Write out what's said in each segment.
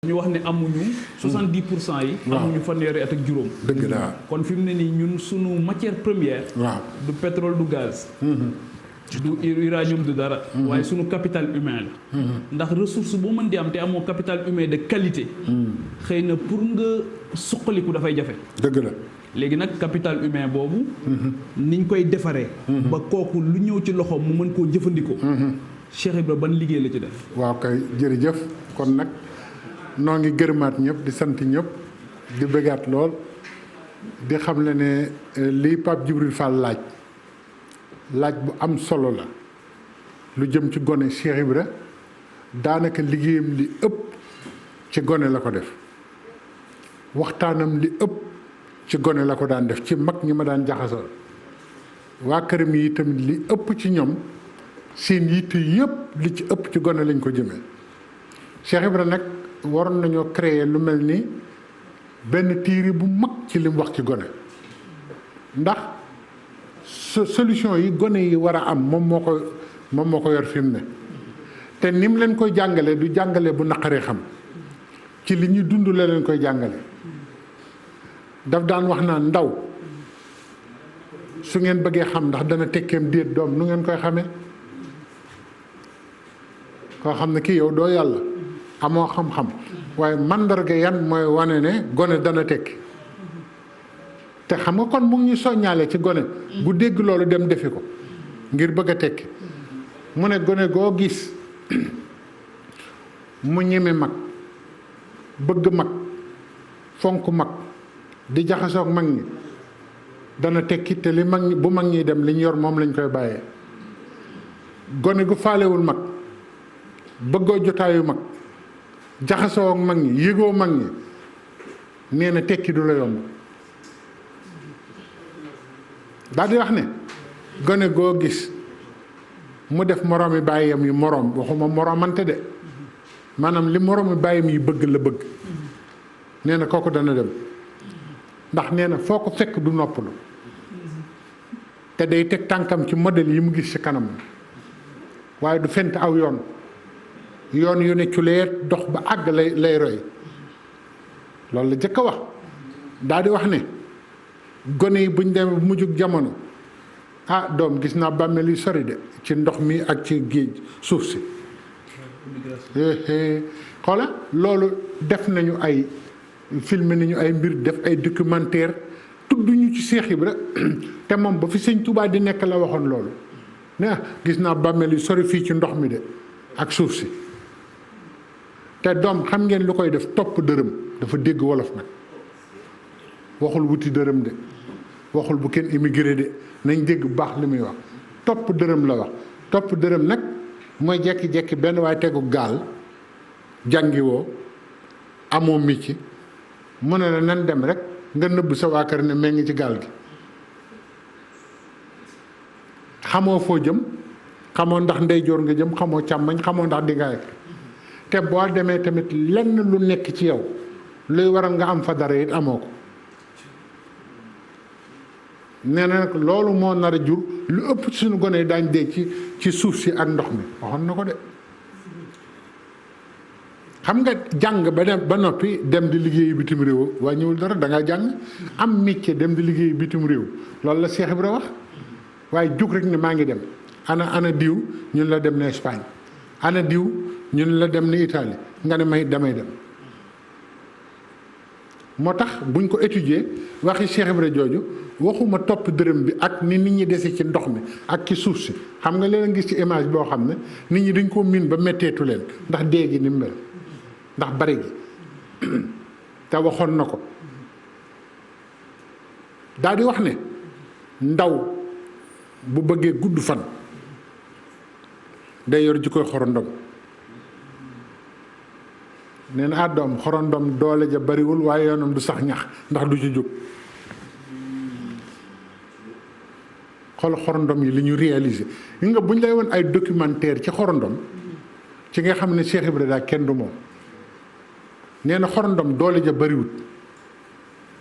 ñu wax ne amuñu 70% yi. amuñu fanweeri at ak juróom. dëgg la kon fi mu ne nii ñun sunu matière première. du pétrole du gaz. du uranium du dara. waaye sunu capital humain la. ndax ressource boo mën di am te amoo capital humain de qualité. xëy na pour nga suqaliku dafay jafe. dëgg la. léegi nag capital humain boobu. niñ koy defaree. ba kooku lu ñëw ci loxoom mu mën koo jëfandikoo. Cheikh Ibra ban liggéey la ci def. waaw kay jërëjëf kon nag noo ngi gërëmaat ñëpp di sant ñëpp di bëggaat lool di xam le ne lii Pape Djibril Fall laaj bu am solo la lu jëm ci gone Cheikh Ibra daanaka liggéeyam li ëpp ci gone la ko def waxtaanam li ëpp ci gone la ko daan def ci mag ñi ma daan jaxasool waa këram yi tamit li ëpp ci ñoom seen yitte yëpp li ci ëpp ci gone lañ ko jëmee Cheikh Ibra nag waroon nañoo créer lu mel ni benn téere bu mag ci lim wax ci gone ndax solution yi gone yi war a am moom moo ko yor fi mu ne te ni mu leen koy jàngale du jàngale bu naqaree xam ci li ñuy dund la leen koy jàngale daf daan wax naan ndaw su ngeen bëggee xam ndax dana tekkeem déet doom nu ngeen koy xamee koo xam ne kii yow doo yàlla amoo xam-xam waaye mandarga yan mooy wane ne gone dana tekki te xam nga kon mu ngi ñu soññaale ci gone bu dégg loolu dem defi ko ngir bëgg a tekki mu ne gone goo gis mu ñeme mag bëgg mag fonk mag di jaxasoog mag ñi dana tekki te li mag ñi bu mag ñi dem li ñu yor moom lañ koy bàyyee gone gu faalewul mag bëggoo jotaayu mag jaxasoo ak mag ñi yëgoo mag ñi nee na tekki du la yomb daal di wax ne gone goo gis mu def moroomi bàyyam yu moroom waxuma moroomante de maanaam li moroomi bàyyam yi bëgg la bëgg nee na kooku dana dem ndax nee na foo ko fekk du noppalu te day teg tànkam ci modèle yi mu gis ci kanam waaye du fent aw yoon yu ne culeet dox ba àgg lay roy loolu la jëkk a wax daal di wax ne gone yi buñ demee bu mujjug jamono ah doom gis naa bàmmeel yu sori de ci ndox mi ak ci géej suuf si xoola loolu def nañu ay filmé nañu ay mbir def ay documentaire tudd ñu ci Cheikh Ibra te moom ba fi sëñ Touba di nekk la waxoon loolu ne gis naa bàmmeel yu sori fii ci ndox mi de ak suuf si te doom xam ngeen lu koy def topp dërëm dafa dégg wolof nag waxul wuti dërëm de waxul bu kenn immigré de nañ dégg bu baax li muy wax topp dërëm la wax topp dërëm nag mooy jekki-jekki benn waaye tegu gaal jàngiwoo amoo micc mu ne la nan dem rek nga nëbb sa waa kër ne mee ngi ci gaal gi xamoo foo jëm xamoo ndax ndeyjoor nga jëm xamoo càmmañ xamoo ndax di nga yegg te boo demee tamit lenn lu nekk ci yow luy waral nga am fa dara it amoo ko nee na nag loolu moo nar a jur lu ëpp ci suñu gone yi daañ dee ci suuf si ak ndox mi waxoon na ko de xam nga jàng ba noppi dem di liggéeyi bitim réew wàññiwul dara da nga jàng am métier dem di liggéeyi bitim réew loolu la Cheikh Ibra wax waaye jug rek ne maa ngi dem ana diw ñun la dem na Espagne ana diw ñun la dem na Italie nga ne may damay dem moo tax buñ ko étudier waxi Cheikh Ibra jooju waxuma topp dërëm bi ak ni nit ñi dese ci ndox mi ak ci suuf si xam nga leen gis ci image boo xam ne nit ñi dañ ko miin ba metteetu leen ndax dee gi ni mu mel ndax bari gi te waxoon na ko daal di wax ne ndaw bu bëggee gudd fan day yor ji koy xorondom nee na doom xorondom doole ja bariwul waaye yoonam du sax ñax ndax du ci jóg xool xorondom yi li ñu réalisé yi nga bu ñu lay woon ay documentaire ci xorondom ci nga xam ne Cheikh Ibra daal kenn du moom nee na xorondom doole ja bariwul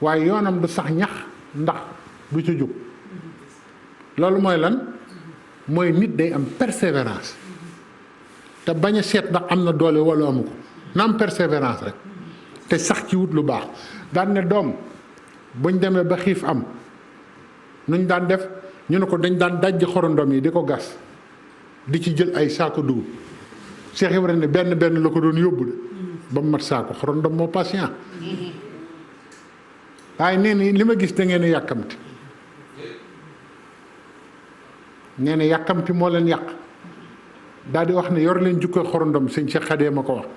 waaye yoonam du sax ñax ndax du ci jóg loolu mooy lan mooy nit day am persévérance te bañ a seet ndax am na doole wala amu ko na am persévérance rek te sax ci wut lu baax daan ne doom buñ demee ba xiif am nuñ daan def ñu ne ko dañ daan dajji xorondom yi di ko gas di ci jël ay saako dugub Cheikh Ibrahima ne benn benn la ko doon yóbbu de ba mu mat saako xorondom moo patient waaye nee na li ma gis da ngeen a yàkkamti nee na yàkkamti moo leen yàq daal di wax ne yor leen jukko xorondom sëñ Cheikh Xadee ma ko wax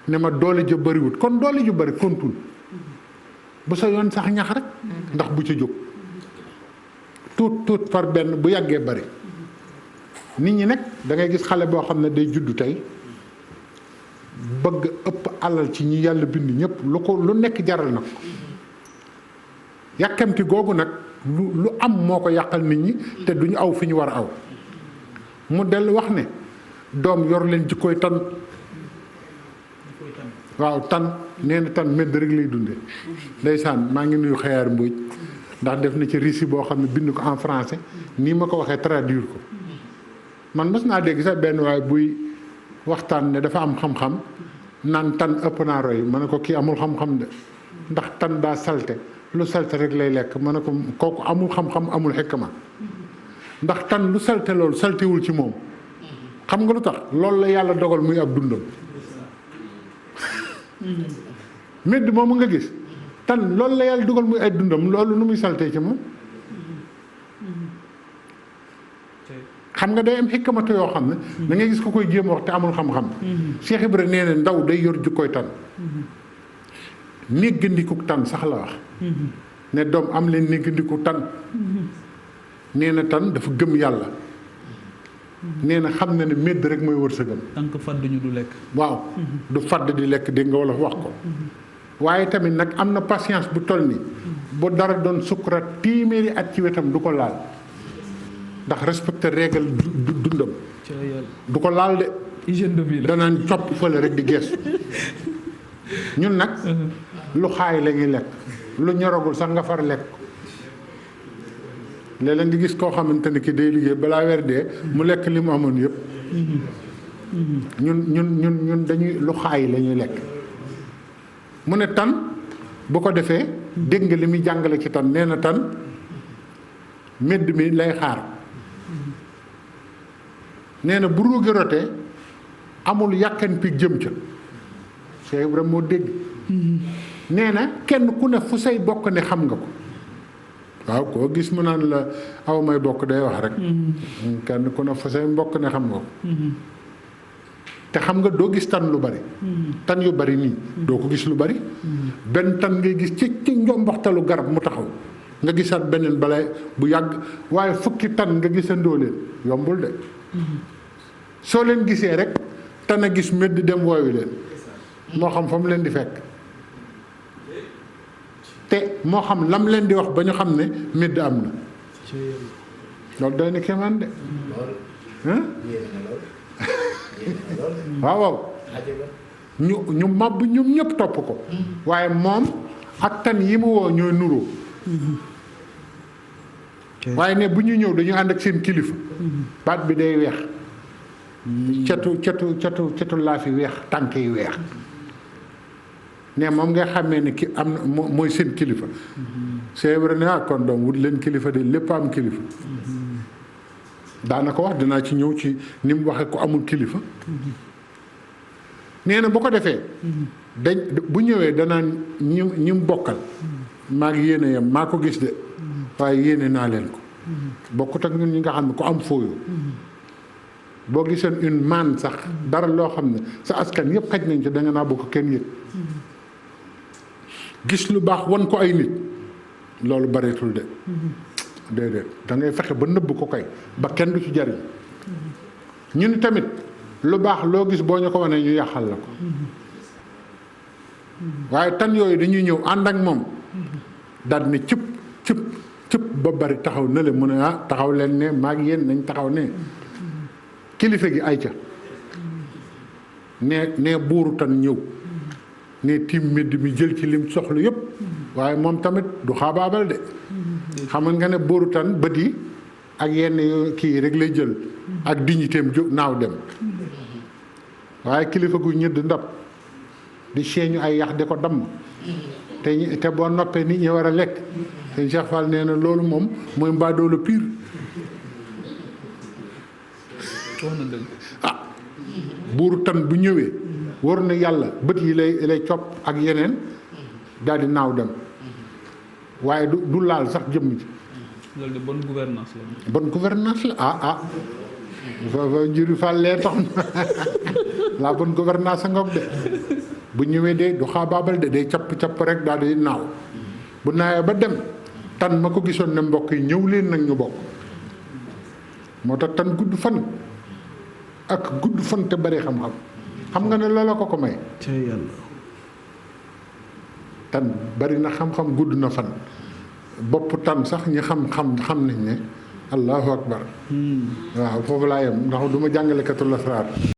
ne ma doole ju bëriwut kon doole ju bëri kontul bu sa yoon sax ñax rek ndax bu ca jóg tuut par benn bu yàggee bëri nit ñi nag da ngay gis xale boo xam ne day juddu tey bëgg ëpp alal ci ñi yàlla bind ñëpp lu nekk jaral na ko yàkkamti googu nag lu am moo ko yàqal nit ñi te duñu aw fi ñu war a aw mu dellu wax ne doom yor leen jikkooy tan waaw tan nee na tan medd rek lay dunde ndeysaan maa ngi nuyu Xayaar Mbóoj ndax def na ci récit boo xam ne bind ko en français nii ma ko waxee traduire ko man mës naa dégg sax benn waaye buy waxtaan ne dafa am xam-xam naan tan ëpp naa roy ma ne ko kii amul xam-xam de ndax tan daa salte lu salte rek lay lekk ma ne ko kooku amul xam-xam amul xikma ndax tan lu salte loolu saltewul ci moom xam nga lu tax loolu la yàlla dogal muy ab dundam medd moomu nga gis tan loolu la yàlla dogal muy ay dundam loolu nu muy saltee ci moom xam nga day am xikmatu yoo xam ne da ngay gis ko koy jéem wax te amul xam-xam Cheikh Ibra nee na ndaw day yor jukkoy tan néggandiku tan sax la wax ne doom am leen néggandiku tan nee na tan dafa gëm yàlla nee na xam na ne medd rek mooy wërsëgam tànk fadd ñu du lekk waaw du fadd di lekk dégg nga wala wax ko waaye tamit nag am na patience bu toll ni bu dara doon sukkuraat téeméeri at ci wetam du ko laal ndax respecté règle dundam du ko laal de hygiène de vie la danaan copp fële rek di gees ñun nag lu xaay la ñuy lekk lu ñoragul sax nga far lekk léeg-léeg nga gis koo xamante ne ki day liggéey balaa weer dee mu lekk li mu amoon yëpp ñun dañuy lu xaay la ñuy lekk mu ne tan bu ko defee dégg nga li muy jàngale ci tan nee na tan medd mi lay xaar nee na bu ruugi rotee amul yàkkan pi jëm ca Cheikh Ibrahima moo dégg nee na kenn ku ne fu say bokk ne xam nga ko waaw koo gis mu naan la aw may bokk day wax rek kenn ku ne fu say mbokk ne xam nga ko te xam nga doo gis tan lu bari tan yu bari nii doo ko gis lu bari benn tan ngay gis ci njomboxtalu garab mu taxaw nga gisaat beneen balay bu yàgg waaye fukki tan nga gisandoo leen yombul de soo leen gisee rek tan a gis medd dem woowi leen moo xam fa mu leen di fekk te moo xam lam leen di wax ba ñu xam ne medd am na loolu doy na kéemaan de waaw waaw ñu màbb ñoom ñëpp topp ko waaye moom ak tan yi mu woo ñooy nuroo waaye ne bu ñu ñëw dañu ànd ak seen kilifa baat bi day weex cetu laa fi weex tànk yi weex ne moom nga xamee ne ki am na mooy seen kilifa c'est vrai ne kon doom wut leen kilifa de lépp am kilifa daana ko wax dinaa ci ñëw ci ni mu waxee ko amul kilifa nee na bu ko defee dañ bu ñëwee danaan ñi mu bokkal maa ngi yéene yam maa ko gis de waaye yéene naa leen ko bokkut ak ñun ñi nga xam ne ku am fooyu boo giseen une manne sax dara loo xam ne sa askan yëpp xaj nañ ci da nga naa bokk kenn yëg gis lu baax wan ko ay nit loolu bareetul de déedéet da ngay fexe ba nëbb ko kay ba kenn du ci jariñ ñun tamit lu baax loo gis boo ñu ko wanee ñu yàqal la ko waaye tan yooyu dañuy ñëw ànd ak moom daal ne cëpp ba bari taxaw na le mu ne taxaw leen ne maa ngi yéen nañ taxaw ne kilifa gi ay ca ne buuru tan ñëw ne tiim medd mi jël ci lim soxla yëpp waaye moom tamit du xaabaabal de xam nga ne buuru tan bët yi ak yenn kii rek lay jël ak dignitéem jóg naaw dem waaye kilifa gu ñëdd ndab di seeñu ay yax di ko damm te boo noppee nit ñi war a lekk sëñ Cheikh Fall nee na loolu moom mooy mbaadoolu pire. wax na dëgg. buuru tan bu ñëwee war na yàlla bët yi lay copp ak yeneen daal di naaw dem waaye du laal sax jëmm ji. loolu de bonne gouvernance la. bonne gouvernance la fa njëriñ Fall lee tax la bonne gouvernance ngoog de bu ñëwee de du xaabaabal de day capp rek daal di naaw bu naawee ba dem tan ma ko gisoon ne mbokk yi ñëw leen nag ñu bokk moo tax tan gudd fan ak gudd fan te bari xam-xam xam nga ne loola ko may. ca yàlla. tan bari na xam-xam gudd na fan bopp tan sax ñi xam nañ ne allahu akbar waaw foofu laa yem ndax du ma jàngalekatu lasraar